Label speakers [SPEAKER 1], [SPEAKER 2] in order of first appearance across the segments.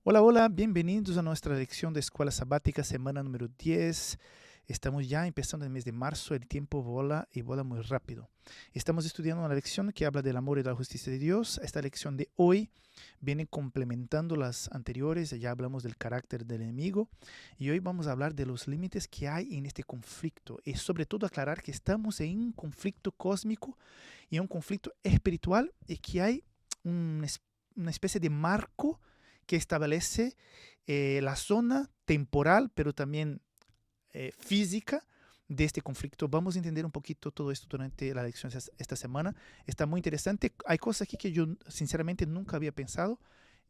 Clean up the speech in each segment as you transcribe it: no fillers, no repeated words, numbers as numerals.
[SPEAKER 1] Hola, hola, bienvenidos a nuestra lección de Escuela Sabática, semana número 10. Estamos ya empezando el mes de marzo, el tiempo vola y vola muy rápido. Estamos estudiando una lección que habla del amor y de la justicia de Dios. Esta lección de hoy viene complementando las anteriores, ya hablamos del carácter del enemigo y hoy vamos a hablar de los límites que hay en este conflicto y sobre todo aclarar que estamos en un conflicto cósmico y un conflicto espiritual y que hay un, una especie de marco que establece la zona temporal, pero también física de este conflicto. Vamos a entender un poquito todo esto durante la lección esta semana. Está muy interesante. Hay cosas aquí que yo sinceramente nunca había pensado.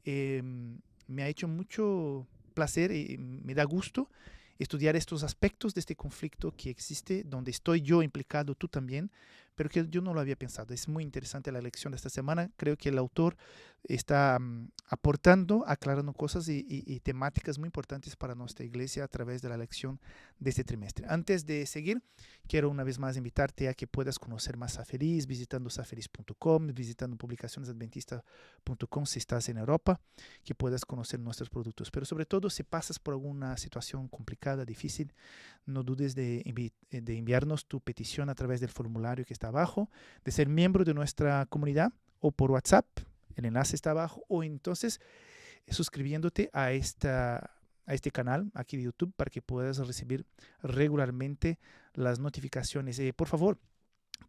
[SPEAKER 1] Eh, Me ha hecho mucho placer y me da gusto estudiar estos aspectos de este conflicto que existe, donde estoy yo implicado, tú también, pero que yo no lo había pensado. Es muy interesante la lección de esta semana. Creo que el autor está aportando, aclarando cosas y temáticas muy importantes para nuestra iglesia a través de la lección de este trimestre. Antes de seguir, quiero una vez más invitarte a que puedas conocer más Safeliz visitando safeliz.com, visitando publicacionesadventistas.com si estás en Europa, que puedas conocer nuestros productos. Pero sobre todo, si pasas por alguna situación complicada, difícil, no dudes de enviarnos tu petición a través del formulario que está abajo, de ser miembro de nuestra comunidad o por WhatsApp. El enlace está abajo o entonces suscribiéndote a este canal aquí de YouTube para que puedas recibir regularmente las notificaciones. Por favor,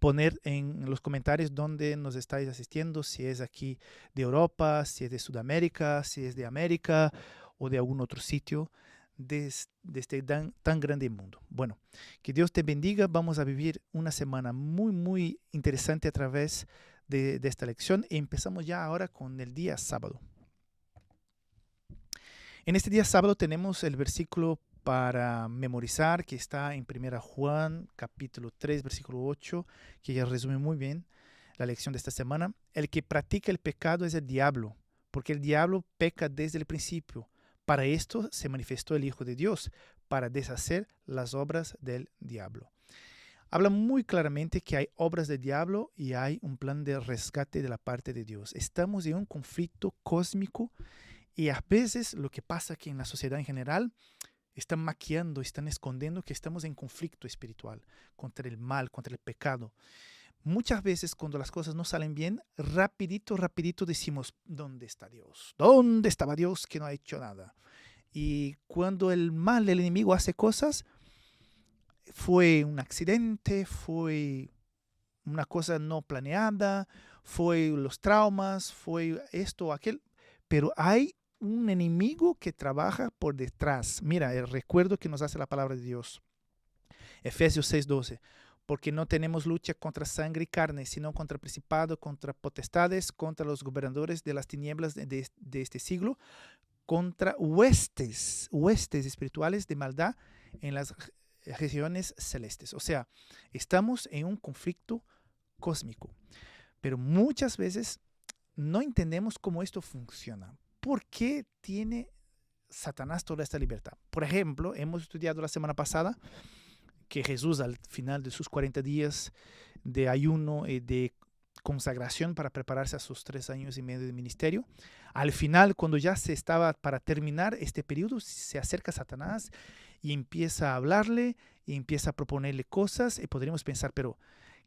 [SPEAKER 1] poner en los comentarios dónde nos estáis asistiendo, si es aquí de Europa, si es de Sudamérica, si es de América o de algún otro sitio de este tan grande mundo. Bueno, que Dios te bendiga. Vamos a vivir una semana muy, muy interesante a través de esta lección. Y empezamos ya ahora con el día sábado. En este día sábado tenemos el versículo para memorizar que está en 1 Juan capítulo 3 versículo 8, que ya resume muy bien la lección de esta semana. El que practica el pecado es el diablo, porque el diablo peca desde el principio. Para esto se manifestó el Hijo de Dios, para deshacer las obras del diablo. Habla muy claramente que hay obras del diablo y hay un plan de rescate de la parte de Dios. Estamos en un conflicto cósmico y a veces lo que pasa que en la sociedad en general están maquillando, están escondiendo que estamos en conflicto espiritual contra el mal, contra el pecado. Muchas veces cuando las cosas no salen bien, rapidito, rapidito decimos, ¿dónde está Dios? ¿Dónde estaba Dios que no ha hecho nada? Y cuando el mal, el enemigo hace cosas, fue un accidente, fue una cosa no planeada, fue los traumas, fue esto o aquel, pero hay un enemigo que trabaja por detrás. Mira, el recuerdo que nos hace la palabra de Dios. Efesios 6:12. Porque no tenemos lucha contra sangre y carne, sino contra principados, contra potestades, contra los gobernadores de las tinieblas de este siglo, contra huestes espirituales de maldad en las regiones celestes. O sea, estamos en un conflicto cósmico. Pero muchas veces no entendemos cómo esto funciona. ¿Por qué tiene Satanás toda esta libertad? Por ejemplo, hemos estudiado la semana pasada que Jesús al final de sus 40 días de ayuno y de consagración para prepararse a sus 3 años y medio de ministerio, al final, cuando ya se estaba para terminar este periodo, se acerca Satanás y empieza a hablarle y empieza a proponerle cosas y podríamos pensar, pero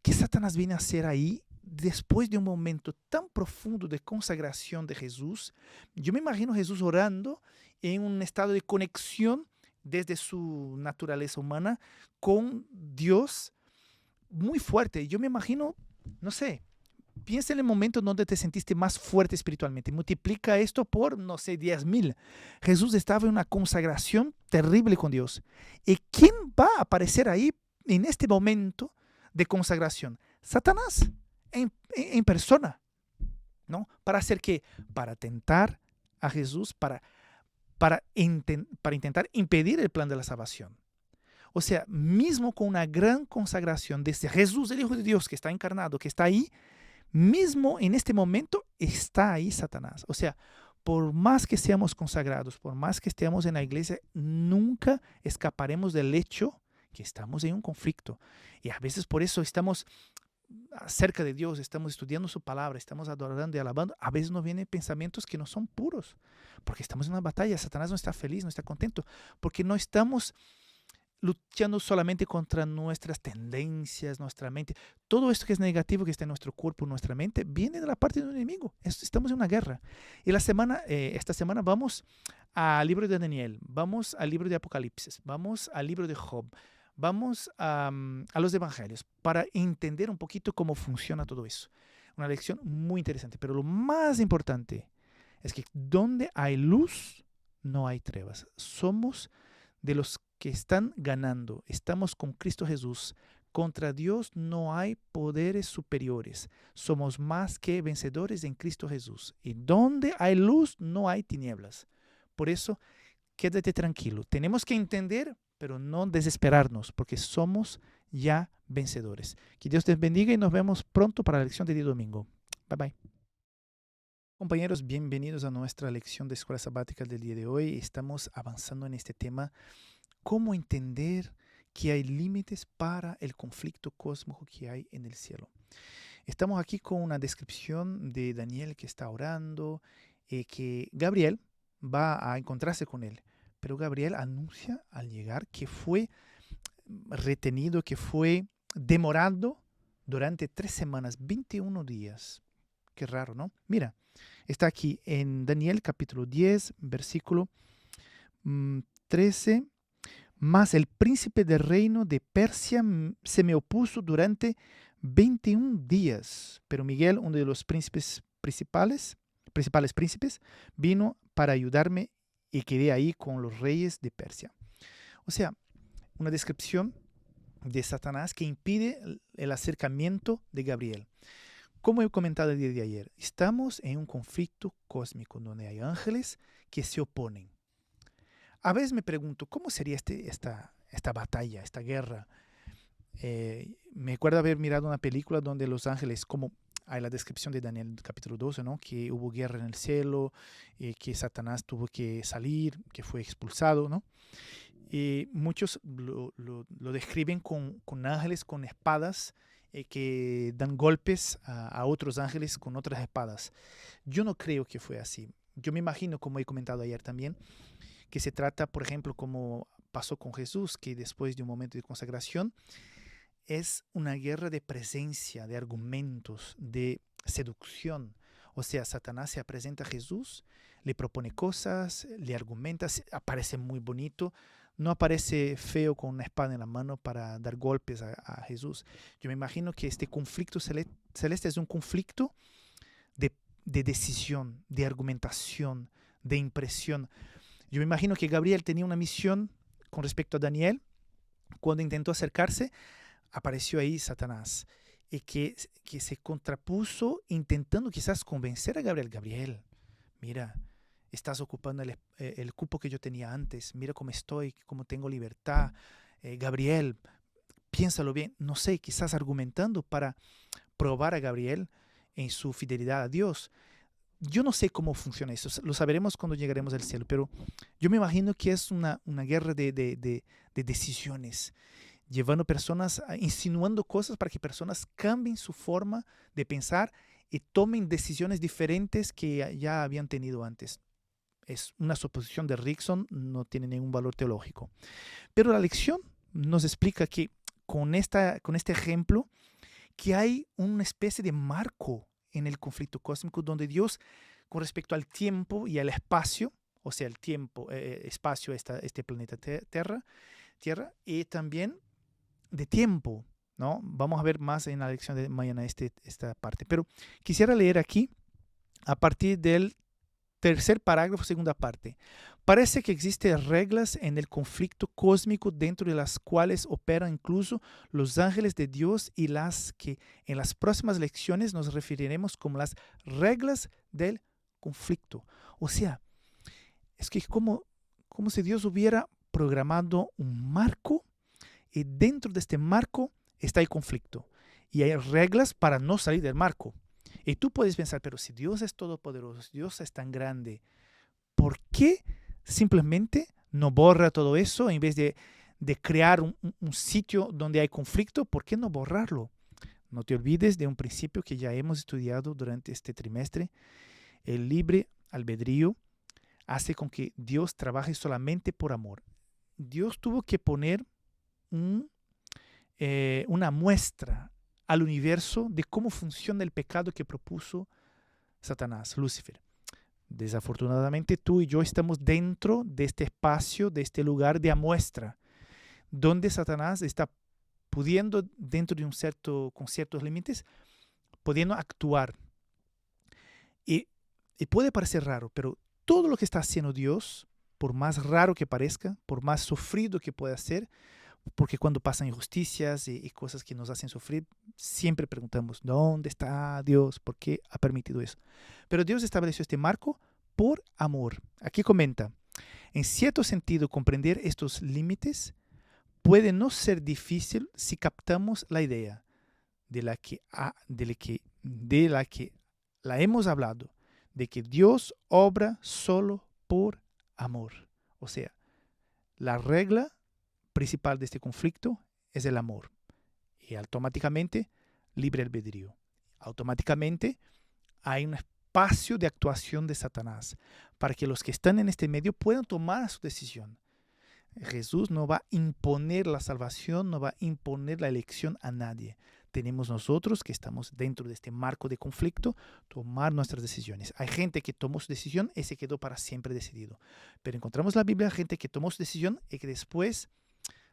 [SPEAKER 1] ¿qué Satanás viene a hacer ahí después de un momento tan profundo de consagración de Jesús? Yo me imagino Jesús orando en un estado de conexión desde su naturaleza humana con Dios muy fuerte. Yo me imagino, no sé, piensa en el momento donde te sentiste más fuerte espiritualmente. Multiplica esto por, no sé, 10,000. Jesús estaba en una consagración terrible con Dios. ¿Y quién va a aparecer ahí en este momento de consagración? Satanás en persona, ¿no? ¿Para hacer qué? Para tentar a Jesús, para intentar impedir el plan de la salvación. O sea, mismo con una gran consagración desde Jesús, el Hijo de Dios, que está encarnado, que está ahí, mismo en este momento está ahí Satanás. O sea, por más que seamos consagrados, por más que estemos en la iglesia, nunca escaparemos del hecho que estamos en un conflicto. Y a veces por eso estamos acerca de Dios, estamos estudiando su palabra, estamos adorando y alabando, a veces nos vienen pensamientos que no son puros, porque estamos en una batalla. Satanás no está feliz, no está contento, porque no estamos luchando solamente contra nuestras tendencias, nuestra mente. Todo esto que es negativo, que está en nuestro cuerpo, nuestra mente, viene de la parte del enemigo. Estamos en una guerra. Y esta semana vamos al libro de Daniel, vamos al libro de Apocalipsis, vamos al libro de Job, vamos a los evangelios para entender un poquito cómo funciona todo eso. Una lección muy interesante, pero lo más importante es que donde hay luz, no hay trevas. Somos de los que están ganando. Estamos con Cristo Jesús. Contra Dios no hay poderes superiores. Somos más que vencedores en Cristo Jesús. Y donde hay luz, no hay tinieblas. Por eso, quédate tranquilo. Tenemos que entender, pero no desesperarnos, porque somos ya vencedores. Que Dios te bendiga y nos vemos pronto para la lección de día domingo. Bye bye. Compañeros, bienvenidos a nuestra lección de Escuela Sabática del día de hoy. Estamos avanzando en este tema, cómo entender que hay límites para el conflicto cósmico que hay en el cielo. Estamos aquí con una descripción de Daniel que está orando, que Gabriel va a encontrarse con él, pero Gabriel anuncia al llegar que fue retenido, que fue demorado durante 3 semanas, 21 días. Qué raro, ¿no? Mira, está aquí en Daniel capítulo 10, versículo 13. Mas el príncipe del reino de Persia se me opuso durante 21 días. Pero Miguel, uno de los principales príncipes, vino para ayudarme y quedé ahí con los reyes de Persia. O sea, una descripción de Satanás que impide el acercamiento de Gabriel. Como he comentado el día de ayer, estamos en un conflicto cósmico donde hay ángeles que se oponen. A veces me pregunto, ¿cómo sería esta batalla, esta guerra? Me acuerdo haber mirado una película donde los ángeles, como hay la descripción de Daniel capítulo 12, ¿no? Que hubo guerra en el cielo, que Satanás tuvo que salir, que fue expulsado, ¿no? Y muchos lo describen con ángeles con espadas que dan golpes a otros ángeles con otras espadas. Yo no creo que fue así. Yo me imagino, como he comentado ayer también, que se trata, por ejemplo, como pasó con Jesús, que después de un momento de consagración, es una guerra de presencia, de argumentos, de seducción. O sea, Satanás se presenta a Jesús, le propone cosas, le argumenta, aparece muy bonito, no aparece feo con una espada en la mano para dar golpes a Jesús. Yo me imagino que este conflicto celeste es un conflicto de decisión, de argumentación, de impresión. Yo me imagino que Gabriel tenía una misión con respecto a Daniel. Cuando intentó acercarse, apareció ahí Satanás y que se contrapuso intentando quizás convencer a Gabriel. Gabriel, mira, estás ocupando el cupo que yo tenía antes. Mira cómo estoy, cómo tengo libertad. Gabriel, piénsalo bien. No sé, quizás argumentando para probar a Gabriel en su fidelidad a Dios. Yo no sé cómo funciona eso, lo saberemos cuando llegaremos al cielo, pero yo me imagino que es una guerra de decisiones, llevando personas, insinuando cosas para que personas cambien su forma de pensar y tomen decisiones diferentes que ya habían tenido antes. Es una suposición de Rickson, no tiene ningún valor teológico. Pero la lección nos explica que con este ejemplo, que hay una especie de marco en el conflicto cósmico donde Dios, con respecto al tiempo y al espacio, o sea, el tiempo, espacio, este planeta Tierra, y también de tiempo, ¿no? Vamos a ver más en la lección de mañana esta parte. Pero quisiera leer aquí, a partir del tercer parágrafo, segunda parte. Parece que existen reglas en el conflicto cósmico dentro de las cuales operan incluso los ángeles de Dios y las que en las próximas lecciones nos referiremos como las reglas del conflicto. O sea, es que como si Dios hubiera programado un marco y dentro de este marco está el conflicto. Y hay reglas para no salir del marco. Y tú puedes pensar, pero si Dios es todopoderoso, si Dios es tan grande, ¿por qué simplemente no borra todo eso en vez de crear un sitio donde hay conflicto? ¿Por qué no borrarlo? No te olvides de un principio que ya hemos estudiado durante este trimestre. El libre albedrío hace con que Dios trabaje solamente por amor. Dios tuvo que poner una muestra al universo de cómo funciona el pecado que propuso Satanás, Lucifer. Desafortunadamente tú y yo estamos dentro de este espacio, de este lugar de muestra, donde Satanás está pudiendo, dentro de con ciertos límites, pudiendo actuar. Y puede parecer raro, pero todo lo que está haciendo Dios, por más raro que parezca, por más sufrido que pueda ser, porque cuando pasan injusticias y cosas que nos hacen sufrir, siempre preguntamos, ¿dónde está Dios? ¿Por qué ha permitido eso? Pero Dios estableció este marco por amor. Aquí comenta, en cierto sentido, comprender estos límites puede no ser difícil si captamos la idea de la que la hemos hablado, de que Dios obra solo por amor. O sea, la regla principal de este conflicto es el amor. Y automáticamente, libre albedrío. Automáticamente hay un espacio de actuación de Satanás para que los que están en este medio puedan tomar su decisión. Jesús no va a imponer la salvación, no va a imponer la elección a nadie. Tenemos nosotros que estamos dentro de este marco de conflicto, tomar nuestras decisiones. Hay gente que tomó su decisión y se quedó para siempre decidido. Pero encontramos en la Biblia gente que tomó su decisión y que después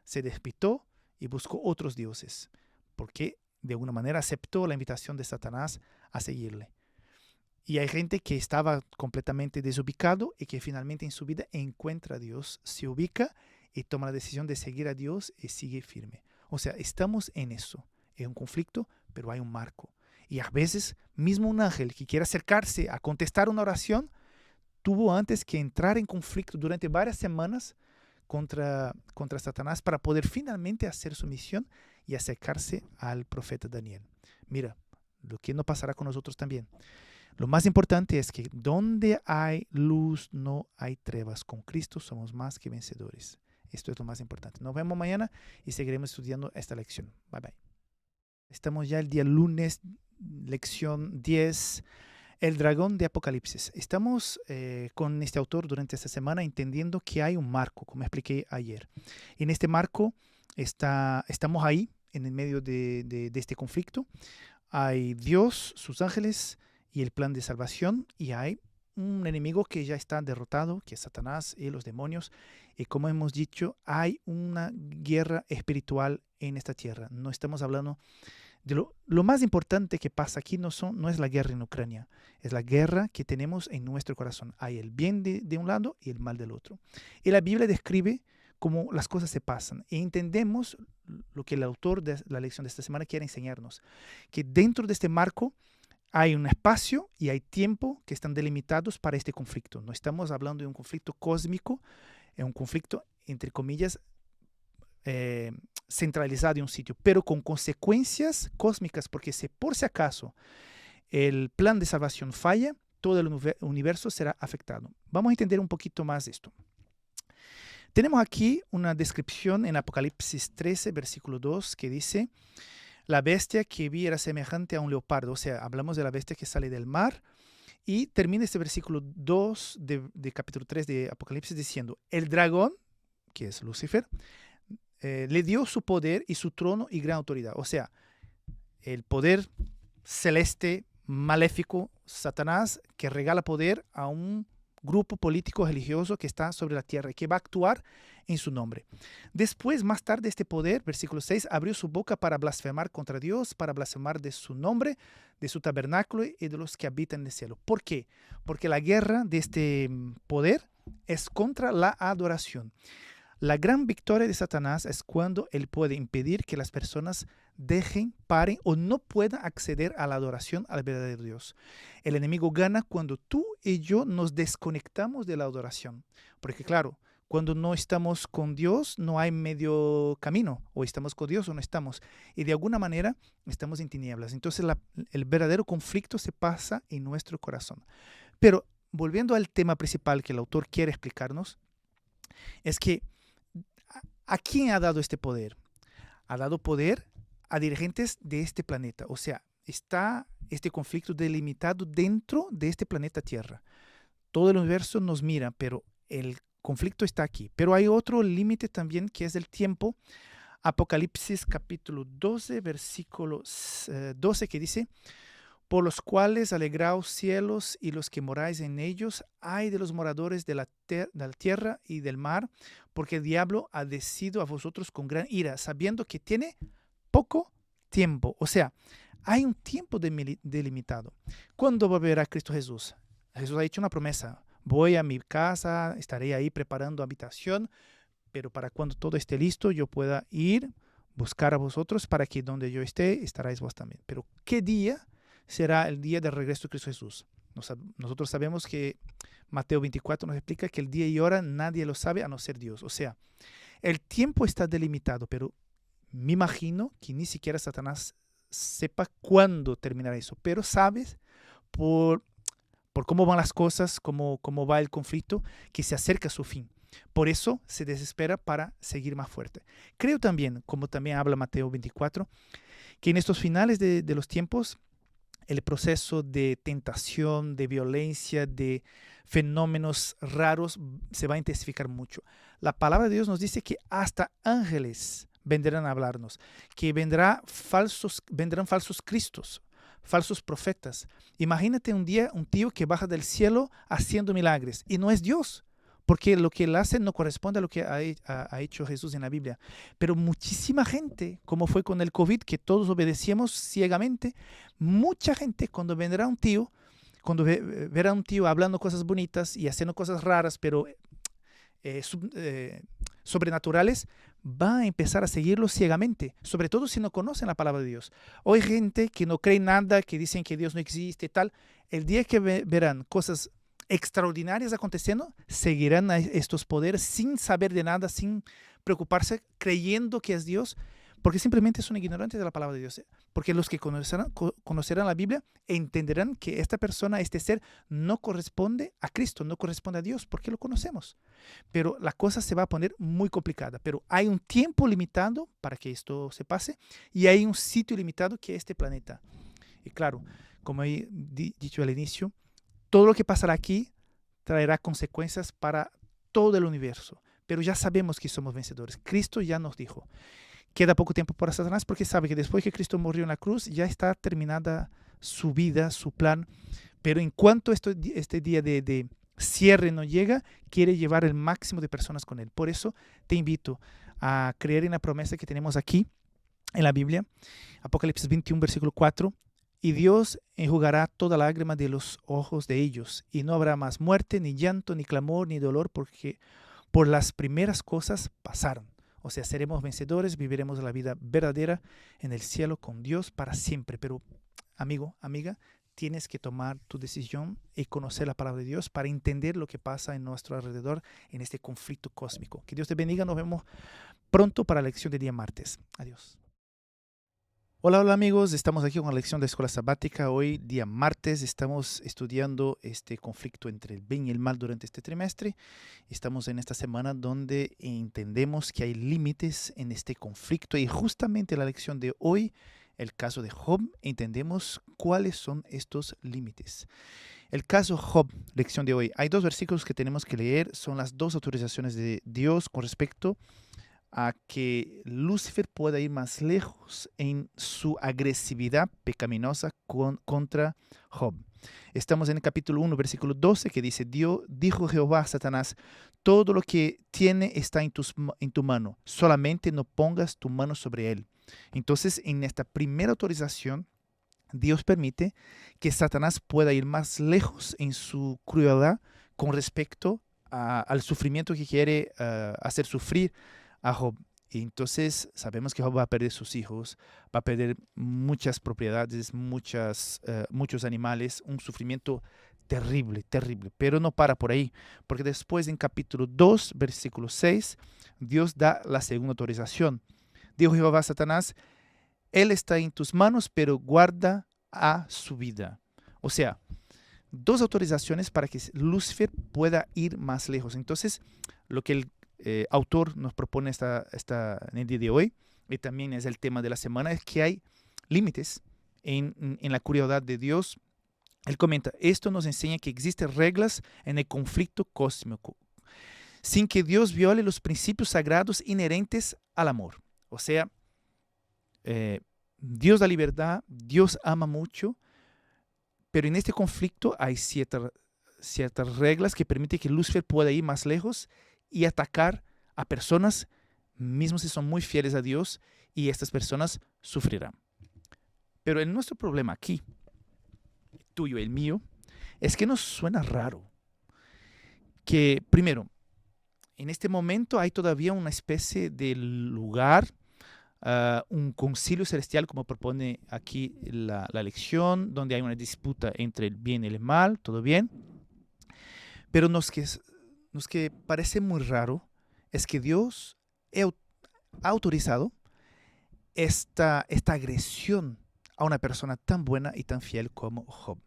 [SPEAKER 1] se despistó y buscó otros dioses, porque de alguna manera aceptó la invitación de Satanás a seguirle. Y hay gente que estaba completamente desubicado y que finalmente en su vida encuentra a Dios, se ubica y toma la decisión de seguir a Dios y sigue firme. O sea, estamos en eso. Es un conflicto, pero hay un marco. Y a veces, mismo un ángel que quiere acercarse a contestar una oración, tuvo antes que entrar en conflicto durante varias semanas contra Satanás para poder finalmente hacer su misión y acercarse al profeta Daniel. Mira, lo que no pasará con nosotros también. Lo más importante es que donde hay luz no hay trevas. Con Cristo somos más que vencedores. Esto es lo más importante. Nos vemos mañana y seguiremos estudiando esta lección. Bye bye. Estamos ya el día lunes, lección 10, el dragón de Apocalipsis. Estamos con este autor durante esta semana entendiendo que hay un marco, como expliqué ayer. En este marco estamos ahí, en el medio de este conflicto. Hay Dios, sus ángeles y el plan de salvación, y hay un enemigo que ya está derrotado, que es Satanás y los demonios. Y como hemos dicho, hay una guerra espiritual en esta tierra. No estamos hablando de lo más importante que pasa aquí, no es la guerra en Ucrania, es la guerra que tenemos en nuestro corazón. Hay el bien de un lado y el mal del otro. Y la Biblia describe cómo las cosas se pasan. Y entendemos lo que el autor de la lección de esta semana quiere enseñarnos, que dentro de este marco hay un espacio y hay tiempo que están delimitados para este conflicto. No estamos hablando de un conflicto cósmico, es un conflicto, entre comillas, centralizado en un sitio, pero con consecuencias cósmicas, porque si por si acaso el plan de salvación falla, todo el universo será afectado. Vamos a entender un poquito más esto. Tenemos aquí una descripción en Apocalipsis 13, versículo 2, que dice: la bestia que vi era semejante a un leopardo. O sea, hablamos de la bestia que sale del mar. Y termina este versículo 2 de capítulo 3 de Apocalipsis diciendo: el dragón, que es Lucifer, le dio su poder y su trono y gran autoridad. O sea, el poder celeste, maléfico, Satanás, que regala poder a un grupo político religioso que está sobre la tierra y que va a actuar en su nombre. Después, más tarde, este poder, versículo 6, abrió su boca para blasfemar contra Dios, para blasfemar de su nombre, de su tabernáculo y de los que habitan en el cielo. ¿Por qué? Porque la guerra de este poder es contra la adoración. La gran victoria de Satanás es cuando él puede impedir que las personas dejen, paren o no puedan acceder a la adoración al verdadero Dios. El enemigo gana cuando tú y yo nos desconectamos de la adoración. Porque claro, cuando no estamos con Dios no hay medio camino. O estamos con Dios o no estamos. Y de alguna manera estamos en tinieblas. Entonces el verdadero conflicto se pasa en nuestro corazón. Pero volviendo al tema principal que el autor quiere explicarnos, es que ¿a quién ha dado este poder? Ha dado poder a dirigentes de este planeta. O sea, está este conflicto delimitado dentro de este planeta Tierra. Todo el universo nos mira, pero el conflicto está aquí. Pero hay otro límite también, que es el tiempo. Apocalipsis capítulo 12, versículo 12, que dice: por los cuales alegraos cielos y los que moráis en ellos, ay de los moradores de la tierra y del mar, porque el diablo ha decidido a vosotros con gran ira, sabiendo que tiene poco tiempo. O sea, hay un tiempo delimitado. ¿Cuándo volverá Cristo Jesús? Jesús ha hecho una promesa: voy a mi casa, estaré ahí preparando habitación, pero para cuando todo esté listo yo pueda ir, buscar a vosotros, para que donde yo esté, estaréis vos también. Pero ¿qué día será el día del regreso de Cristo Jesús? Nosotros sabemos que Mateo 24 nos explica que el día y hora nadie lo sabe a no ser Dios. O sea, el tiempo está delimitado, pero me imagino que ni siquiera Satanás sepa cuándo terminará eso. Pero sabes, por cómo van las cosas, cómo va el conflicto, que se acerca a su fin. Por eso se desespera para seguir más fuerte. Creo también, como también habla Mateo 24, que en estos finales de los tiempos, el proceso de tentación, de violencia, de fenómenos raros se va a intensificar mucho. La palabra de Dios nos dice que hasta ángeles vendrán a hablarnos, que vendrán falsos cristos, falsos profetas. Imagínate un día un tío que baja del cielo haciendo milagros y no es Dios, porque lo que él hace no corresponde a lo que ha hecho Jesús en la Biblia. Pero muchísima gente, como fue con el COVID, que todos obedecíamos ciegamente, mucha gente cuando vendrá un tío, cuando verá un tío hablando cosas bonitas y haciendo cosas raras, pero sobrenaturales, va a empezar a seguirlo ciegamente, sobre todo si no conocen la palabra de Dios. Hoy hay gente que no cree nada, que dicen que Dios no existe, tal. El día que verán cosas extraordinarias aconteciendo, seguirán a estos poderes sin saber de nada, sin preocuparse, creyendo que es Dios, porque simplemente son ignorantes de la palabra de Dios. Porque los que conocerán la Biblia entenderán que esta persona, este ser, no corresponde a Cristo, no corresponde a Dios, porque lo conocemos. Pero la cosa se va a poner muy complicada. Pero hay un tiempo limitado para que esto se pase, y hay un sitio limitado, que es este planeta. Y claro, como he dicho al inicio, todo lo que pasará aquí traerá consecuencias para todo el universo. Pero ya sabemos que somos vencedores. Cristo ya nos dijo. Queda poco tiempo para Satanás, porque sabe que después que Cristo murió en la cruz, ya está terminada su vida, su plan. Pero en cuanto este día de cierre no llega, quiere llevar el máximo de personas con él. Por eso te invito a creer en la promesa que tenemos aquí en la Biblia. Apocalipsis 21, versículo 4. Y Dios enjugará toda lágrima de los ojos de ellos, y no habrá más muerte, ni llanto, ni clamor, ni dolor, porque por las primeras cosas pasaron. O sea, seremos vencedores, viviremos la vida verdadera en el cielo con Dios para siempre. Pero, amigo, amiga, tienes que tomar tu decisión y conocer la palabra de Dios para entender lo que pasa en nuestro alrededor en este conflicto cósmico. Que Dios te bendiga. Nos vemos pronto para la lección de día martes. Adiós. Hola, hola amigos, estamos aquí con la lección de escuela sabática. Hoy, día martes, estamos estudiando este conflicto entre el bien y el mal durante este trimestre. Estamos en esta semana donde entendemos que hay límites en este conflicto, y justamente la lección de hoy, el caso de Job, entendemos cuáles son estos límites. El caso Job, lección de hoy. Hay dos versículos que tenemos que leer, son las dos autorizaciones de Dios con respecto a que Lucifer pueda ir más lejos en su agresividad pecaminosa contra Job. Estamos en el capítulo 1, versículo 12, que dice: dijo Jehová a Satanás, todo lo que tiene está en tu mano, solamente no pongas tu mano sobre él. Entonces, en esta primera autorización, Dios permite que Satanás pueda ir más lejos en su crueldad con respecto al sufrimiento que quiere hacer sufrir a Job. Y entonces sabemos que Job va a perder sus hijos, va a perder muchas propiedades, muchos animales, un sufrimiento terrible, terrible. Pero no para por ahí, porque después en capítulo 2, versículo 6, Dios da la segunda autorización. Dijo Jehová a Satanás, él está en tus manos, pero guarda a su vida. O sea, dos autorizaciones para que Lucifer pueda ir más lejos. Entonces, lo que el autor nos propone en el día de hoy y también es el tema de la semana, es que hay límites en la curiosidad de Dios. Él comenta, esto nos enseña que existen reglas en el conflicto cósmico, sin que Dios viole los principios sagrados inherentes al amor. O sea, Dios da libertad, Dios ama mucho, pero en este conflicto hay ciertas reglas que permiten que Lucifer pueda ir más lejos y atacar a personas, mismo si son muy fieles a Dios, y estas personas sufrirán. Pero nuestro problema aquí, tuyo y el mío, es que nos suena raro que, primero, en este momento hay todavía una especie de lugar, un concilio celestial, como propone aquí la lección, donde hay una disputa entre el bien y el mal, todo bien. Pero nos que parece muy raro es que Dios ha autorizado esta agresión a una persona tan buena y tan fiel como Job.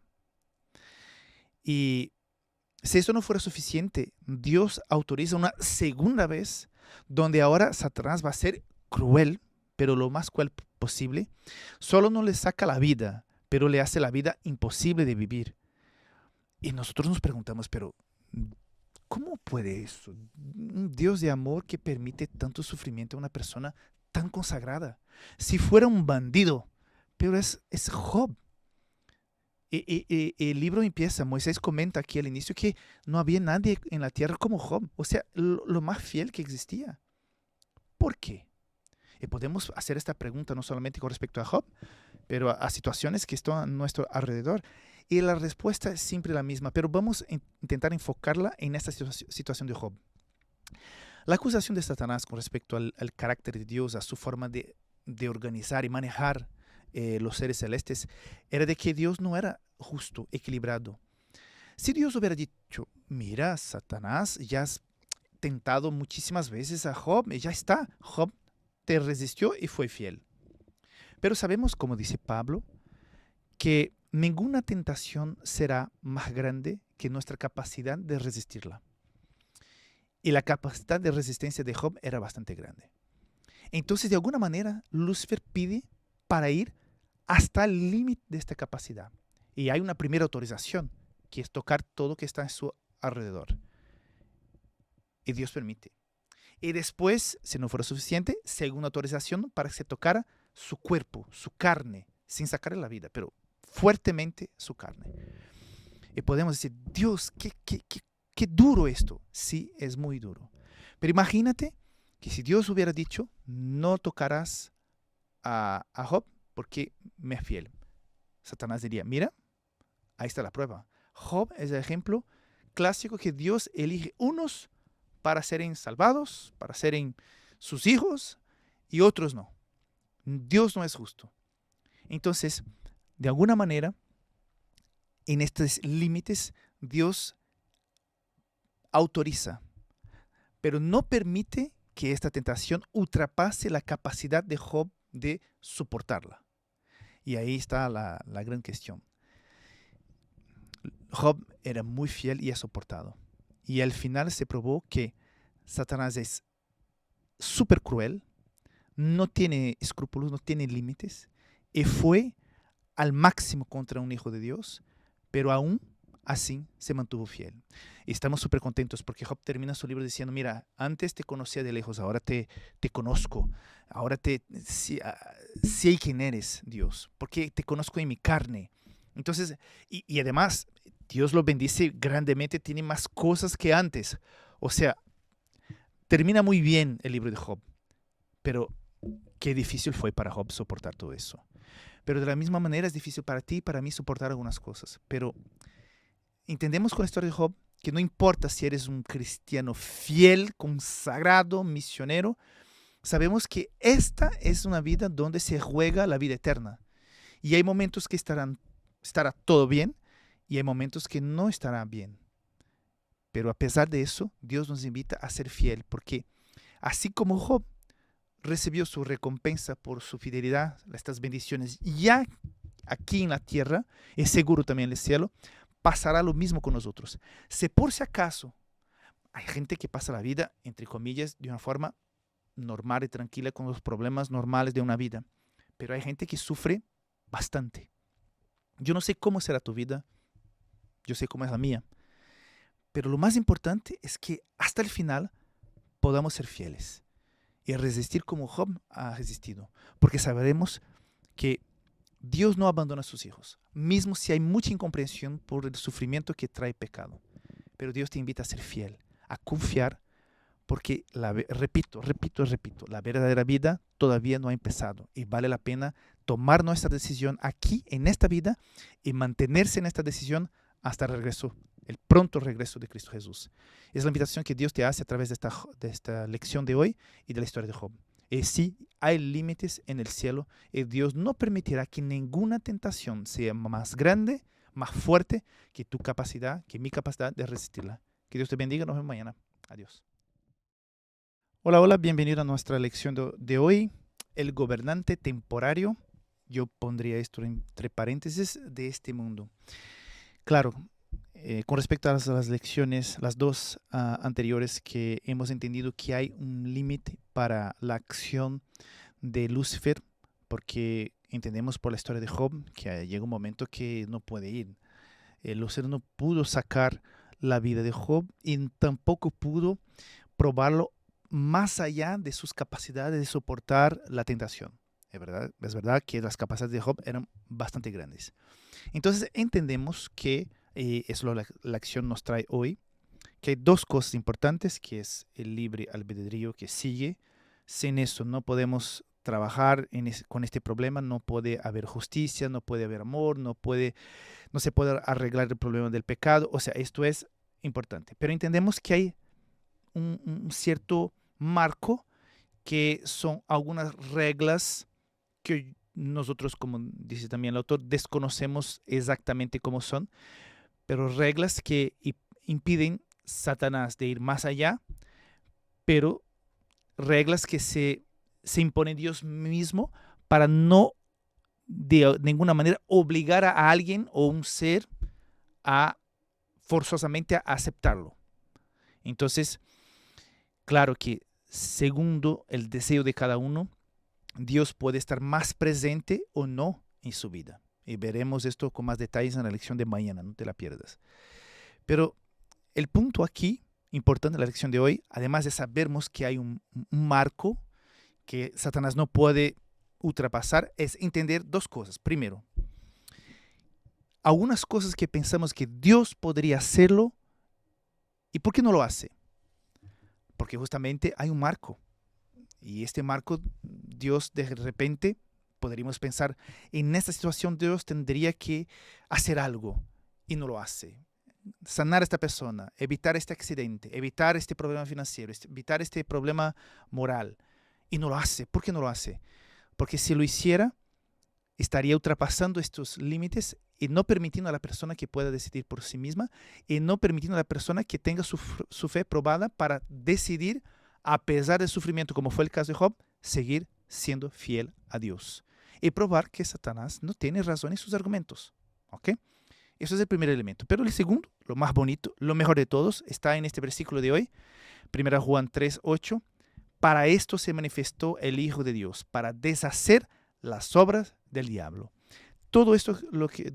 [SPEAKER 1] Y si eso no fuera suficiente, Dios autoriza una segunda vez, donde ahora Satanás va a ser cruel, pero lo más cruel posible. Solo no le saca la vida, pero le hace la vida imposible de vivir. Y nosotros nos preguntamos, pero ¿cómo puede eso? Un Dios de amor que permite tanto sufrimiento a una persona tan consagrada. Si fuera un bandido, pero es Job. El libro empieza, Moisés comenta aquí al inicio que no había nadie en la tierra como Job, o sea, lo más fiel que existía. ¿Por qué? Y podemos hacer esta pregunta no solamente con respecto a Job, pero a situaciones que están a nuestro alrededor. Y la respuesta es siempre la misma, pero vamos a intentar enfocarla en esta situación de Job. La acusación de Satanás con respecto al carácter de Dios, a su forma de organizar y manejar los seres celestes, era de que Dios no era justo, equilibrado. Si Dios hubiera dicho, mira, Satanás, ya has tentado muchísimas veces a Job, y ya está, Job te resistió y fue fiel. Pero sabemos, como dice Pablo, que ninguna tentación será más grande que nuestra capacidad de resistirla. Y la capacidad de resistencia de Job era bastante grande. Entonces, de alguna manera, Lucifer pide para ir hasta el límite de esta capacidad. Y hay una primera autorización, que es tocar todo que está en su alrededor. Y Dios permite. Y después, si no fuera suficiente, segunda autorización para que se tocara su cuerpo, su carne, sin sacarle la vida, pero fuertemente su carne. Y podemos decir, Dios, qué duro esto. Sí, es muy duro. Pero imagínate que si Dios hubiera dicho, no tocarás a Job porque me es fiel. Satanás diría, mira, ahí está la prueba. Job es el ejemplo clásico que Dios elige unos para ser salvados, para ser sus hijos, y otros no. Dios no es justo. Entonces, de alguna manera, en estos límites, Dios autoriza, pero no permite que esta tentación ultrapase la capacidad de Job de soportarla. Y ahí está la gran cuestión. Job era muy fiel y ha soportado. Y al final se probó que Satanás es súper cruel, no tiene escrúpulos, no tiene límites, y fue al máximo contra un hijo de Dios, pero aún así se mantuvo fiel. Y estamos súper contentos porque Job termina su libro diciendo, mira, antes te conocía de lejos, ahora te conozco, ahora sé quién eres, Dios, porque te conozco en mi carne. Entonces, y además, Dios lo bendice grandemente, tiene más cosas que antes. O sea, termina muy bien el libro de Job, pero qué difícil fue para Job soportar todo eso. Pero de la misma manera es difícil para ti y para mí soportar algunas cosas. Pero entendemos con la historia de Job que no importa si eres un cristiano fiel, consagrado, misionero, sabemos que esta es una vida donde se juega la vida eterna. Y hay momentos que estará todo bien y hay momentos que no estará bien. Pero a pesar de eso, Dios nos invita a ser fiel, porque así como Job recibió su recompensa por su fidelidad, estas bendiciones ya aquí en la tierra, es seguro también en el cielo, pasará lo mismo con nosotros. Si por si acaso hay gente que pasa la vida, entre comillas, de una forma normal y tranquila con los problemas normales de una vida, pero hay gente que sufre bastante. Yo no sé cómo será tu vida, yo sé cómo es la mía, pero lo más importante es que hasta el final podamos ser fieles y resistir como Job ha resistido, porque sabremos que Dios no abandona a sus hijos, mismo si hay mucha incomprensión por el sufrimiento que trae pecado. Pero Dios te invita a ser fiel, a confiar, porque, repito, la verdadera vida todavía no ha empezado y vale la pena tomar nuestra decisión aquí, en esta vida, y mantenerse en esta decisión hasta el regreso, el pronto regreso de Cristo Jesús. Es la invitación que Dios te hace a través de esta lección de hoy y de la historia de Job. Y sí, hay límites en el cielo y Dios no permitirá que ninguna tentación sea más grande, más fuerte que tu capacidad, que mi capacidad de resistirla. Que Dios te bendiga. Nos vemos mañana. Adiós. Hola, hola. Bienvenido a nuestra lección de hoy. El gobernante temporario. Yo pondría esto entre paréntesis, de este mundo. Claro, con respecto a las lecciones, las dos anteriores, que hemos entendido que hay un límite para la acción de Lucifer, porque entendemos por la historia de Job que llega un momento que no puede ir. Lucifer no pudo sacar la vida de Job y tampoco pudo probarlo más allá de sus capacidades de soportar la tentación. Es verdad que las capacidades de Job eran bastante grandes. Entonces entendemos que eso la acción nos trae hoy, que hay dos cosas importantes, que es el libre albedrío que sigue. Sin eso no podemos trabajar con este problema, no puede haber justicia, no puede haber amor, no se puede arreglar el problema del pecado. O sea, esto es importante. Pero entendemos que hay un cierto marco, que son algunas reglas que nosotros, como dice también el autor, desconocemos exactamente cómo son, pero reglas que impiden Satanás de ir más allá, pero reglas que se impone Dios mismo para no de ninguna manera obligar a alguien o un ser a forzosamente a aceptarlo. Entonces, claro que segundo el deseo de cada uno, Dios puede estar más presente o no en su vida. Y veremos esto con más detalles en la lección de mañana, no te la pierdas. Pero el punto aquí, importante en la lección de hoy, además de sabermos que hay un marco que Satanás no puede ultrapasar, es entender dos cosas. Primero, algunas cosas que pensamos que Dios podría hacerlo, ¿y por qué no lo hace? Porque justamente hay un marco. Y este marco, Dios de repente, podríamos pensar, en esta situación Dios tendría que hacer algo y no lo hace. Sanar a esta persona, evitar este accidente, evitar este problema financiero, evitar este problema moral. Y no lo hace. ¿Por qué no lo hace? Porque si lo hiciera, estaría ultrapasando estos límites y no permitiendo a la persona que pueda decidir por sí misma, y no permitiendo a la persona que tenga su fe probada para decidir, a pesar del sufrimiento, como fue el caso de Job, seguir siendo fiel a Dios y probar que Satanás no tiene razón en sus argumentos. ¿Ok? Eso es el primer elemento. Pero el segundo, lo más bonito, lo mejor de todos, está en este versículo de hoy, 1 Juan 3:8. Para esto se manifestó el Hijo de Dios, para deshacer las obras del diablo. Todo esto, lo que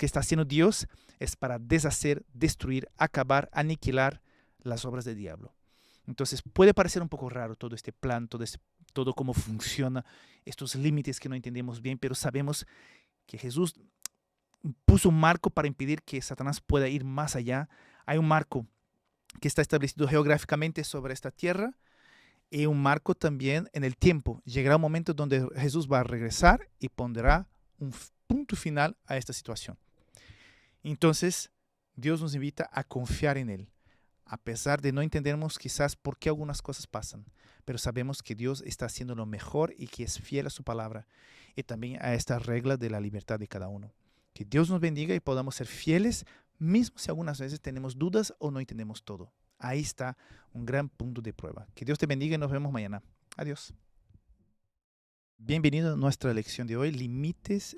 [SPEAKER 1] está haciendo Dios, es para deshacer, destruir, acabar, aniquilar las obras del diablo. Entonces puede parecer un poco raro todo este plan, todo cómo funciona, estos límites que no entendemos bien, pero sabemos que Jesús puso un marco para impedir que Satanás pueda ir más allá. Hay un marco que está establecido geográficamente sobre esta tierra y un marco también en el tiempo. Llegará un momento donde Jesús va a regresar y pondrá un punto final a esta situación. Entonces, Dios nos invita a confiar en Él, a pesar de no entendernos quizás por qué algunas cosas pasan, pero sabemos que Dios está haciendo lo mejor y que es fiel a su palabra y también a esta regla de la libertad de cada uno. Que Dios nos bendiga y podamos ser fieles, mismo si algunas veces tenemos dudas o no entendemos todo. Ahí está un gran punto de prueba. Que Dios te bendiga y nos vemos mañana. Adiós. Bienvenido a nuestra lección de hoy, límites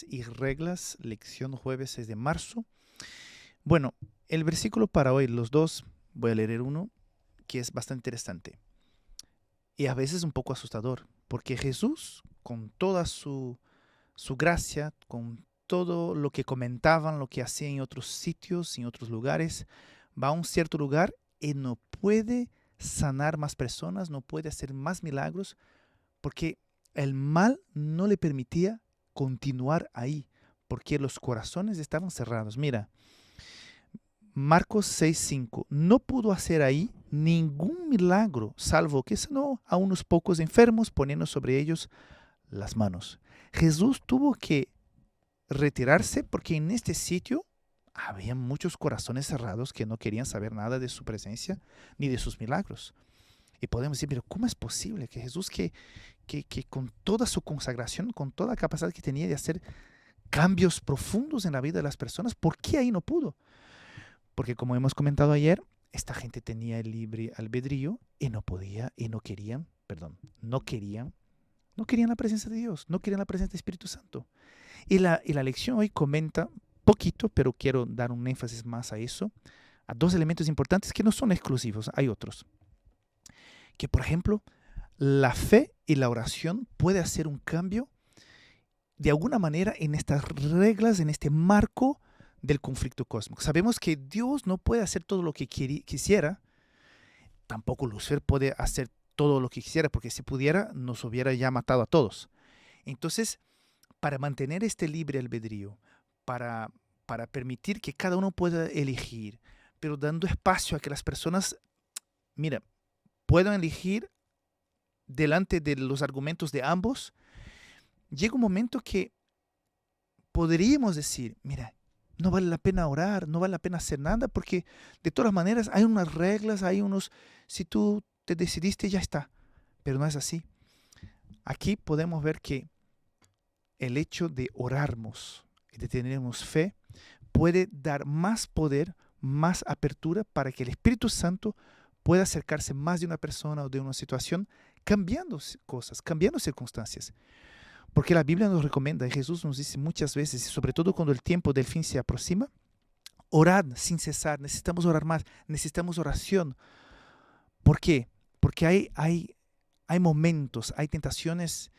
[SPEAKER 1] y reglas, lección jueves 6 de marzo. Bueno, el versículo para hoy, los dos, voy a leer uno que es bastante interesante. y a veces un poco asustador, porque Jesús, con toda su gracia, con todo lo que comentaban, lo que hacía en otros sitios, en otros lugares, va a un cierto lugar y no puede sanar más personas, no puede hacer más milagros, porque el mal no le permitía continuar ahí, porque los corazones estaban cerrados. Mira, Marcos 6:5, no pudo hacer ahí ningún milagro, salvo que sanó a unos pocos enfermos poniendo sobre ellos las manos. Jesús tuvo que retirarse porque en este sitio había muchos corazones cerrados que no querían saber nada de su presencia ni de sus milagros. Y podemos decir, pero ¿cómo es posible que Jesús, que con toda su consagración, con toda la capacidad que tenía de hacer cambios profundos en la vida de las personas, ¿por qué ahí no pudo? Porque como hemos comentado ayer, esta gente tenía el libre albedrío y no podía y no querían, no querían la presencia de Dios, no querían la presencia del Espíritu Santo. Y la lección hoy comenta poquito, pero quiero dar un énfasis más a eso, a dos elementos importantes que no son exclusivos, hay otros. Que por ejemplo, la fe y la oración puede hacer un cambio de alguna manera en estas reglas, en este marco del conflicto cósmico. Sabemos que Dios no puede hacer todo lo que quisiera, tampoco Lucifer puede hacer todo lo que quisiera, porque si pudiera nos hubiera ya matado a todos. Entonces, para mantener este libre albedrío, para permitir que cada uno pueda elegir, pero dando espacio a que las personas, mira, puedan elegir delante de los argumentos de ambos, llega un momento que podríamos decir, mira, no vale la pena orar, no vale la pena hacer nada, porque de todas maneras hay unas reglas, hay unos, si tú te decidiste ya está, pero no es así. Aquí podemos ver que el hecho de orarnos y de tenernos fe puede dar más poder, más apertura para que el Espíritu Santo pueda acercarse más de una persona o de una situación, cambiando cosas, cambiando circunstancias. Porque la Biblia nos recomienda, y Jesús nos dice muchas veces, y sobre todo cuando el tiempo del fin se aproxima, orad sin cesar, necesitamos orar más, necesitamos oración. ¿Por qué? Porque hay momentos, hay tentaciones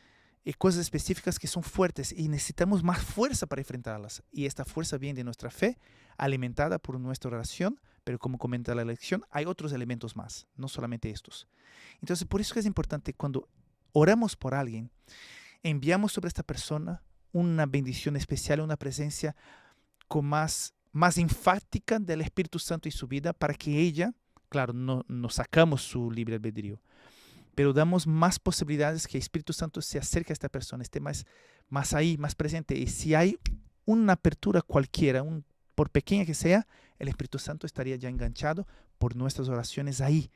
[SPEAKER 1] y cosas específicas que son fuertes y necesitamos más fuerza para enfrentarlas. Y esta fuerza viene de nuestra fe, alimentada por nuestra oración, pero como comenta la lección, hay otros elementos más, no solamente estos. Entonces, por eso es importante cuando oramos por alguien, enviamos sobre esta persona una bendición especial, una presencia con más enfática del Espíritu Santo y su vida para que ella, claro, no sacamos su libre albedrío, pero damos más posibilidades que el Espíritu Santo se acerque a esta persona, esté más ahí, más presente. Y si hay una apertura cualquiera, por pequeña que sea, el Espíritu Santo estaría ya enganchado por nuestras oraciones ahí.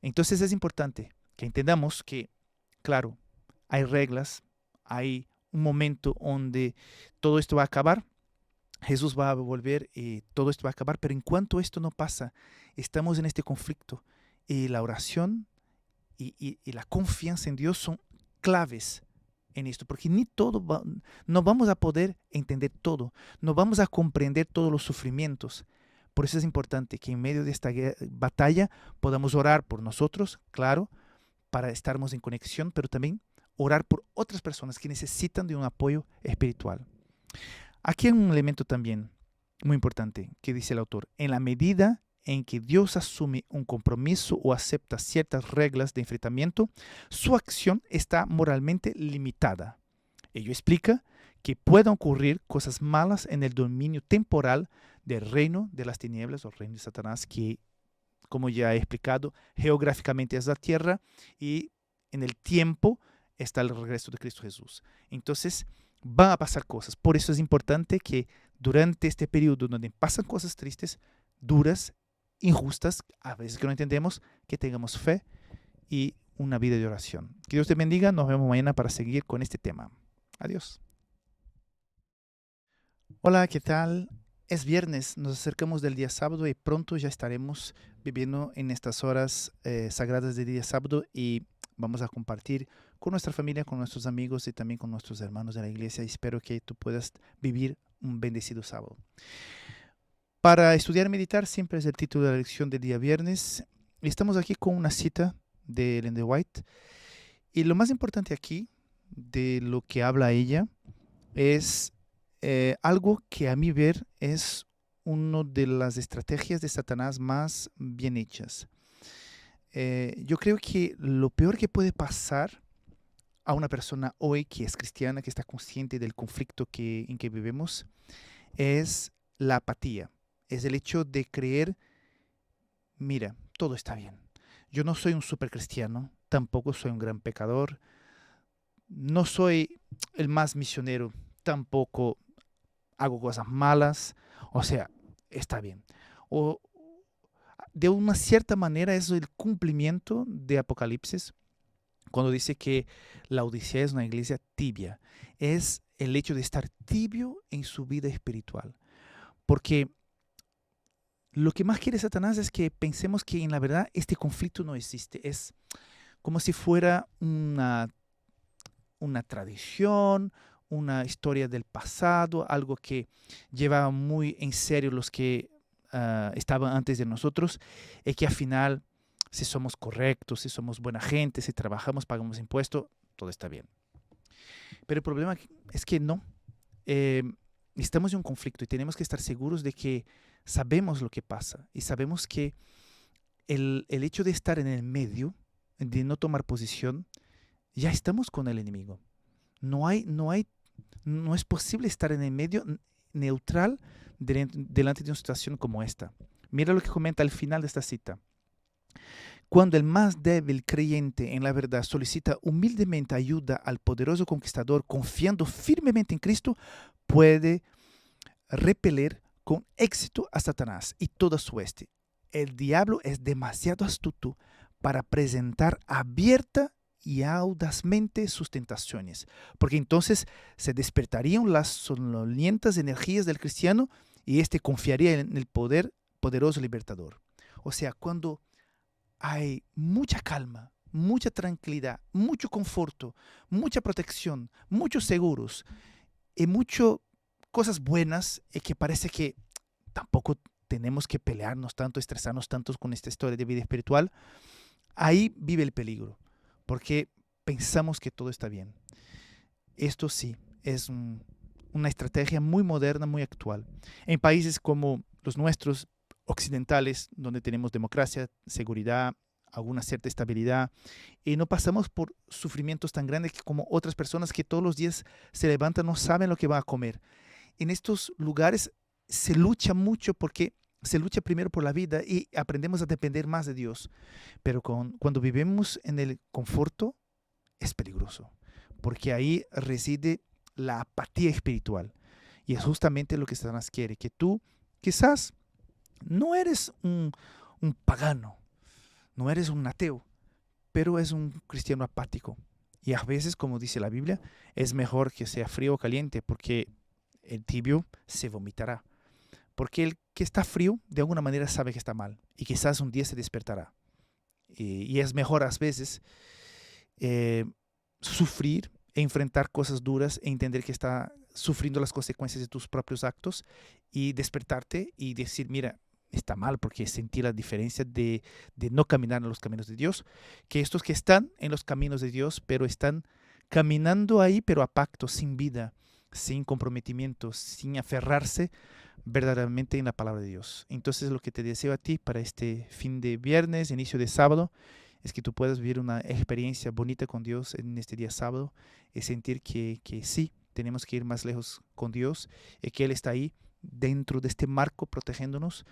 [SPEAKER 1] Entonces es importante que entendamos que, claro, hay reglas, hay un momento donde todo esto va a acabar, Jesús va a volver y todo esto va a acabar, pero en cuanto esto no pasa, estamos en este conflicto y la oración y la confianza en Dios son claves en esto, porque no vamos a poder entender todo, no vamos a comprender todos los sufrimientos. Por eso es importante que en medio de esta batalla podamos orar por nosotros, claro, para estarmos en conexión, pero también orar por otras personas que necesitan de un apoyo espiritual. Aquí hay un elemento también muy importante que dice el autor. En la medida en que Dios asume un compromiso o acepta ciertas reglas de enfrentamiento, su acción está moralmente limitada. Ello explica que puedan ocurrir cosas malas en el dominio temporal del reino de las tinieblas o reino de Satanás, que, como ya he explicado, geográficamente es la tierra y en el tiempo está el regreso de Cristo Jesús. Entonces, van a pasar cosas. Por eso es importante que durante este periodo donde pasan cosas tristes, duras, injustas, a veces que no entendemos, que tengamos fe y una vida de oración. Que Dios te bendiga. Nos vemos mañana para seguir con este tema. Adiós. Hola, ¿qué tal? Es viernes, nos acercamos del día sábado y pronto ya estaremos viviendo en estas horas sagradas del día sábado y vamos a compartir con nuestra familia, con nuestros amigos y también con nuestros hermanos de la iglesia. Espero que tú puedas vivir un bendecido sábado. Para estudiar y meditar siempre es el título de la lección del día viernes. Y estamos aquí con una cita de Ellen de White. Y lo más importante aquí, de lo que habla ella, es algo que a mi ver es una de las estrategias de Satanás más bien hechas. Yo creo que lo peor que puede pasar a una persona hoy que es cristiana, que está consciente del conflicto en que vivimos, es la apatía. Es el hecho de creer, mira, todo está bien. Yo no soy un super cristiano, tampoco soy un gran pecador, no soy el más misionero, tampoco hago cosas malas, o sea, está bien. O de una cierta manera es el cumplimiento de Apocalipsis cuando dice que la Odisea es una iglesia tibia. Es el hecho de estar tibio en su vida espiritual. Porque lo que más quiere Satanás es que pensemos que en la verdad este conflicto no existe. Es como si fuera una tradición, una historia del pasado, algo que llevaban muy en serio los que estaban antes de nosotros, y que al final, si somos correctos, si somos buena gente, si trabajamos, pagamos impuestos, todo está bien. Pero el problema es que no. Eh, Estamos en un conflicto y tenemos que estar seguros de que sabemos lo que pasa y sabemos que el hecho de estar en el medio, de no tomar posición, ya estamos con el enemigo. No es posible estar en el medio neutral delante de una situación como esta. Mira lo que comenta al final de esta cita. Cuando el más débil creyente en la verdad solicita humildemente ayuda al poderoso conquistador confiando firmemente en Cristo, puede repeler con éxito a Satanás y toda su hueste. El diablo es demasiado astuto para presentar abierta y audazmente sus tentaciones, porque entonces se despertarían las soñolientas energías del cristiano y éste confiaría en el poderoso libertador. O sea, cuando hay mucha calma, mucha tranquilidad, mucho conforto, mucha protección, muchos seguros y muchas cosas buenas, y que parece que tampoco tenemos que pelearnos tanto, estresarnos tanto con esta historia de vida espiritual, ahí vive el peligro, porque pensamos que todo está bien. Esto sí, es una estrategia muy moderna, muy actual. En países como los nuestros, occidentales, donde tenemos democracia, seguridad, alguna cierta estabilidad, y no pasamos por sufrimientos tan grandes como otras personas que todos los días se levantan, no saben lo que van a comer. En estos lugares se lucha mucho porque se lucha primero por la vida y aprendemos a depender más de Dios. Pero cuando vivimos en el conforto, es peligroso, porque ahí reside la apatía espiritual. Y es justamente lo que Satanás quiere, que tú quizás no eres un pagano, no eres un ateo, pero es un cristiano apático. Y a veces, como dice la Biblia, es mejor que sea frío o caliente, porque el tibio se vomitará. Porque el que está frío, de alguna manera sabe que está mal, y quizás un día se despertará. Y es mejor a veces eh, sufrir e enfrentar cosas duras e entender que está sufriendo las consecuencias de tus propios actos y despertarte y decir, mira, está mal porque sentí la diferencia de no caminar en los caminos de Dios, que estos que están en los caminos de Dios, pero están caminando ahí, pero a pacto, sin vida, sin comprometimiento, sin aferrarse verdaderamente en la palabra de Dios. Entonces lo que te deseo a ti para este fin de viernes, inicio de sábado, es que tú puedas vivir una experiencia bonita con Dios en este día sábado y sentir que sí, tenemos que ir más lejos con Dios y que Él está ahí dentro de este marco protegiéndonos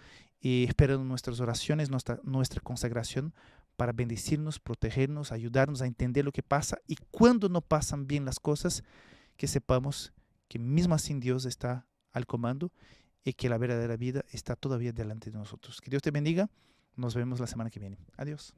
[SPEAKER 1] y esperando nuestras oraciones, nuestra consagración para bendecirnos, protegernos, ayudarnos a entender lo que pasa y cuando no pasan bien las cosas, que sepamos que mismo así Dios está al comando y que la verdadera vida está todavía delante de nosotros. Que Dios te bendiga. Nos vemos la semana que viene. Adiós.